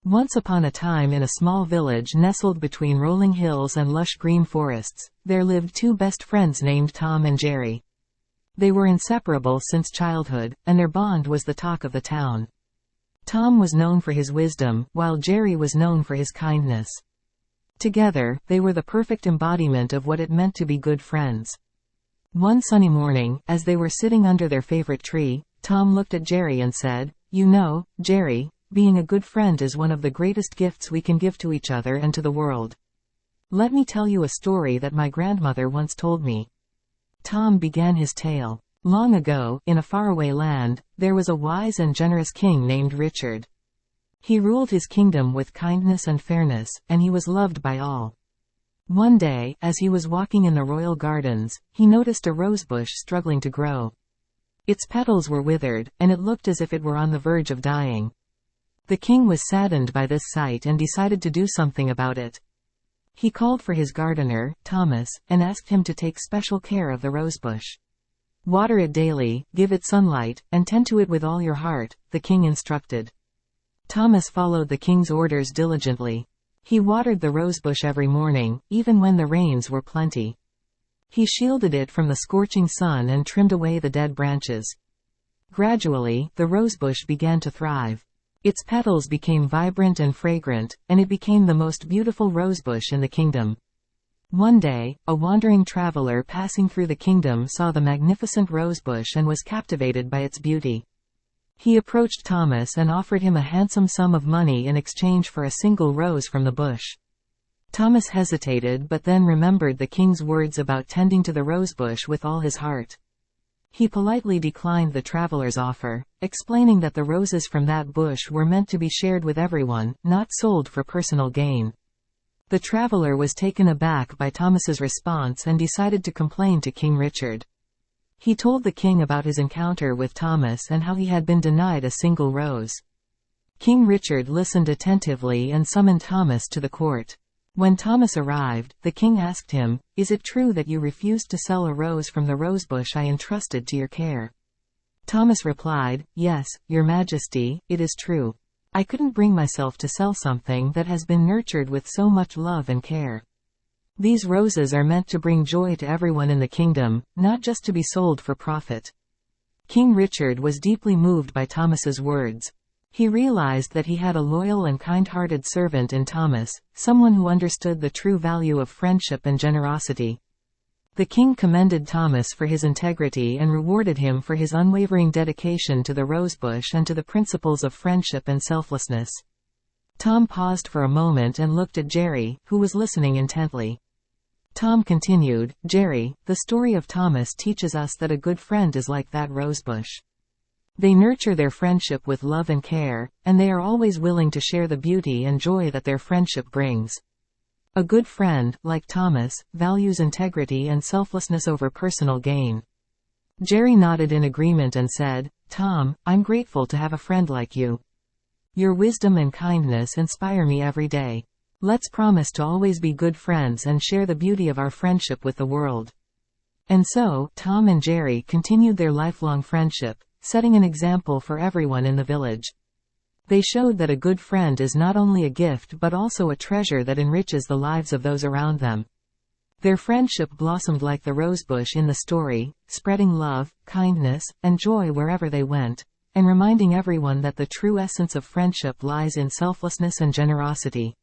Once upon a time, in a small village nestled between rolling hills and lush green forests, there lived two best friends named Tom and Jerry. They were inseparable since childhood, and their bond was the talk of the town. Tom was known for his wisdom, while Jerry was known for his kindness. Together, they were the perfect embodiment of what it meant to be good friends. One sunny morning, as they were sitting under their favorite tree, Tom looked at Jerry and said, "You know, Jerry, being a good friend is one of the greatest gifts we can give to each other and to the world. Let me tell you a story that my grandmother once told me." Tom began his tale. Long ago, in a faraway land, there was a wise and generous king named Richard. He ruled his kingdom with kindness and fairness, and he was loved by all. One day, as he was walking in the royal gardens, he noticed a rosebush struggling to grow. Its petals were withered, and it looked as if it were on the verge of dying. The king was saddened by this sight and decided to do something about it. He called for his gardener, Thomas, and asked him to take special care of the rosebush. "Water it daily, give it sunlight, and tend to it with all your heart," the king instructed. Thomas followed the king's orders diligently. He watered the rosebush every morning, even when the rains were plenty. He shielded it from the scorching sun and trimmed away the dead branches. Gradually, the rosebush began to thrive. Its petals became vibrant and fragrant, and it became the most beautiful rosebush in the kingdom. One day, a wandering traveler passing through the kingdom saw the magnificent rosebush and was captivated by its beauty. He approached Thomas and offered him a handsome sum of money in exchange for a single rose from the bush. Thomas hesitated but then remembered the king's words about tending to the rosebush with all his heart. He politely declined the traveler's offer, explaining that the roses from that bush were meant to be shared with everyone, not sold for personal gain. The traveler was taken aback by Thomas's response and decided to complain to King Richard. He told the king about his encounter with Thomas and how he had been denied a single rose. King Richard listened attentively and summoned Thomas to the court. When Thomas arrived, the king asked him, "Is it true that you refused to sell a rose from the rosebush I entrusted to your care?" Thomas replied, "Yes, your majesty, it is true. I couldn't bring myself to sell something that has been nurtured with so much love and care. These roses are meant to bring joy to everyone in the kingdom, not just to be sold for profit." King Richard was deeply moved by Thomas's words. He realized that he had a loyal and kind-hearted servant in Thomas, someone who understood the true value of friendship and generosity. The king commended Thomas for his integrity and rewarded him for his unwavering dedication to the rosebush and to the principles of friendship and selflessness. Tom paused for a moment and looked at Jerry, who was listening intently. Tom continued, "Jerry, the story of Thomas teaches us that a good friend is like that rosebush. They nurture their friendship with love and care, and they are always willing to share the beauty and joy that their friendship brings. A good friend, like Thomas, values integrity and selflessness over personal gain." Jerry nodded in agreement and said, "Tom, I'm grateful to have a friend like you. Your wisdom and kindness inspire me every day. Let's promise to always be good friends and share the beauty of our friendship with the world." And so, Tom and Jerry continued their lifelong friendship, setting an example for everyone in the village. They showed that a good friend is not only a gift but also a treasure that enriches the lives of those around them. Their friendship blossomed like the rosebush in the story, spreading love, kindness, and joy wherever they went, and reminding everyone that the true essence of friendship lies in selflessness and generosity.